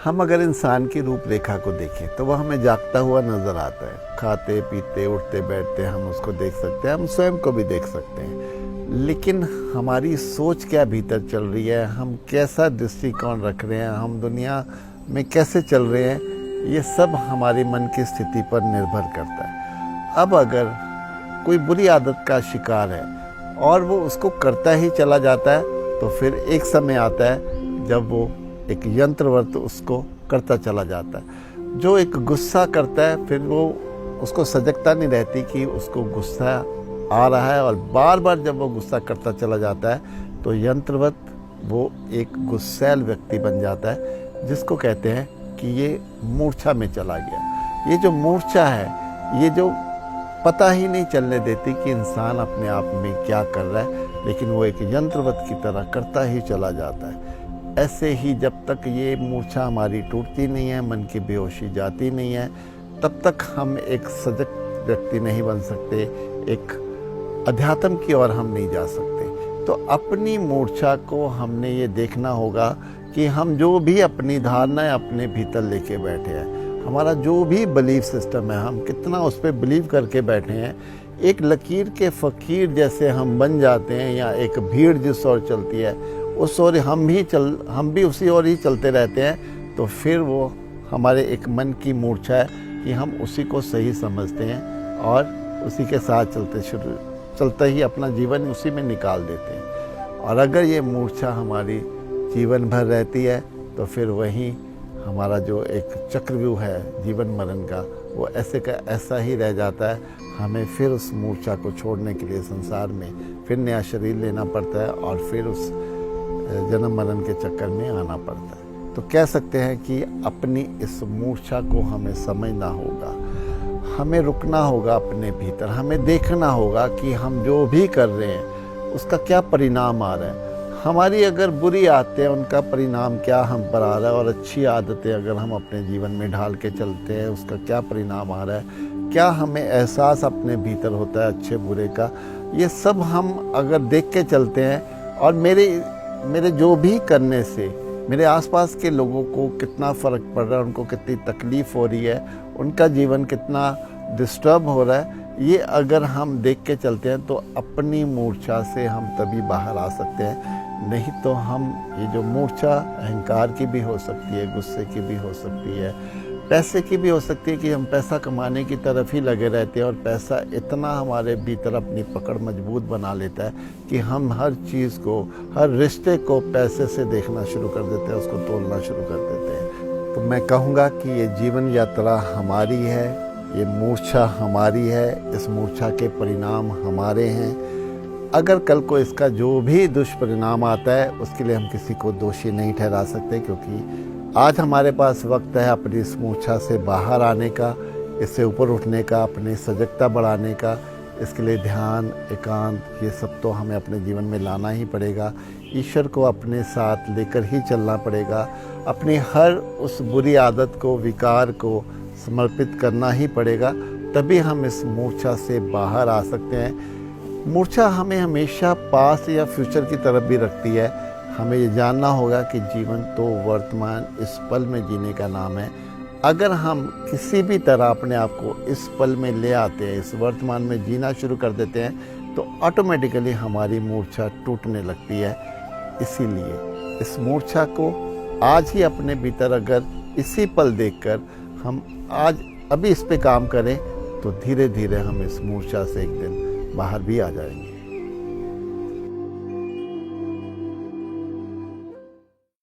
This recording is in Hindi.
हम अगर इंसान की रूपरेखा को देखें तो वह हमें जागता हुआ नजर आता है। खाते पीते उठते बैठते हम उसको देख सकते हैं, हम स्वयं को भी देख सकते हैं। लेकिन हमारी सोच क्या भीतर चल रही है, हम कैसा दृष्टिकोण रख रहे हैं, हम दुनिया में कैसे चल रहे हैं, ये सब हमारे मन की स्थिति पर निर्भर करता है। अब अगर कोई बुरी आदत का शिकार है और वो उसको करता ही चला जाता है, तो फिर एक समय आता है जब वो एक यंत्रवत उसको करता चला जाता है। जो एक गुस्सा करता है, फिर वो उसको सजगता नहीं रहती कि उसको गुस्सा आ रहा है, और बार बार जब वो गुस्सा करता चला जाता है तो यंत्रवत वो एक गुस्सैल व्यक्ति बन जाता है, जिसको कहते हैं कि ये मूर्छा में चला गया। ये जो मूर्छा है, ये जो पता ही नहीं चलने देती कि इंसान अपने आप में क्या कर रहा है, लेकिन वो एक यंत्रवत की तरह करता ही चला जाता है। ऐसे ही जब तक ये मूर्छा हमारी टूटती नहीं है, मन की बेहोशी जाती नहीं है, तब तक हम एक सजग व्यक्ति नहीं बन सकते, एक अध्यात्म की ओर हम नहीं जा सकते। तो अपनी मूर्छा को हमने ये देखना होगा कि हम जो भी अपनी धारणाएं अपने भीतर लेके बैठे हैं, हमारा जो भी बिलीफ सिस्टम है, हम कितना उस पर बिलीव करके बैठे हैं। एक लकीर के फ़कीर जैसे हम बन जाते हैं, या एक भीड़ जिस ओर चलती है उस ओर हम भी उसी ओर ही चलते रहते हैं, तो फिर वो हमारे एक मन की मूर्छा है कि हम उसी को सही समझते हैं और उसी के साथ चलते ही अपना जीवन उसी में निकाल देते हैं। और अगर ये मूर्छा हमारी जीवन भर रहती है, तो फिर वहीं हमारा जो एक चक्रव्यूह है जीवन मरण का, वो ऐसे का ऐसा ही रह जाता है। हमें फिर उस मूर्छा को छोड़ने के लिए संसार में फिर नया शरीर लेना पड़ता है, और फिर उस जन्म मरण के चक्कर में आना पड़ता है। तो कह सकते हैं कि अपनी इस मूर्छा को हमें समझना होगा, हमें रुकना होगा अपने भीतर, हमें देखना होगा कि हम जो भी कर रहे हैं उसका क्या परिणाम आ रहा है। हमारी अगर बुरी आदतें, उनका परिणाम क्या हम पर आ रहा है, और अच्छी आदतें अगर हम अपने जीवन में ढाल के चलते हैं, उसका क्या परिणाम आ रहा है, क्या हमें एहसास अपने भीतर होता है अच्छे बुरे का। ये सब हम अगर देख के चलते हैं, और मेरे जो भी करने से मेरे आसपास के लोगों को कितना फ़र्क पड़ रहा है, उनको कितनी तकलीफ़ हो रही है, उनका जीवन कितना डिस्टर्ब हो रहा है, ये अगर हम देख के चलते हैं, तो अपनी मूर्छा से हम तभी बाहर आ सकते हैं। नहीं तो हम ये जो मूर्छा अहंकार की भी हो सकती है, गुस्से की भी हो सकती है, पैसे की भी हो सकती है कि हम पैसा कमाने की तरफ ही लगे रहते हैं, और पैसा इतना हमारे भीतर अपनी पकड़ मजबूत बना लेता है कि हम हर चीज़ को, हर रिश्ते को पैसे से देखना शुरू कर देते हैं, उसको तोलना शुरू कर देते हैं। तो मैं कहूँगा कि ये जीवन यात्रा हमारी है, ये मूर्छा हमारी है, इस मूर्छा के परिणाम हमारे हैं। अगर कल को इसका जो भी दुष्परिणाम आता है, उसके लिए हम किसी को दोषी नहीं ठहरा सकते, क्योंकि आज हमारे पास वक्त है अपनी इस मूर्छा से बाहर आने का, इससे ऊपर उठने का, अपनी सजगता बढ़ाने का। इसके लिए ध्यान, एकांत, ये सब तो हमें अपने जीवन में लाना ही पड़ेगा। ईश्वर को अपने साथ लेकर ही चलना पड़ेगा। अपनी हर उस बुरी आदत को, विकार को समर्पित करना ही पड़ेगा, तभी हम इस मूर्छा से बाहर आ सकते हैं। मूर्छा हमें हमेशा पास्ट या फ्यूचर की तरफ भी रखती है। हमें ये जानना होगा कि जीवन तो वर्तमान इस पल में जीने का नाम है। अगर हम किसी भी तरह अपने आप को इस पल में ले आते हैं, इस वर्तमान में जीना शुरू कर देते हैं, तो ऑटोमेटिकली हमारी मूर्छा टूटने लगती है। इसीलिए इस मूर्छा को आज ही अपने भीतर अगर इसी पल देखकर हम आज अभी इस पे काम करें, तो धीरे धीरे हम इस मूर्छा से एक दिन बाहर भी आ जाएंगे।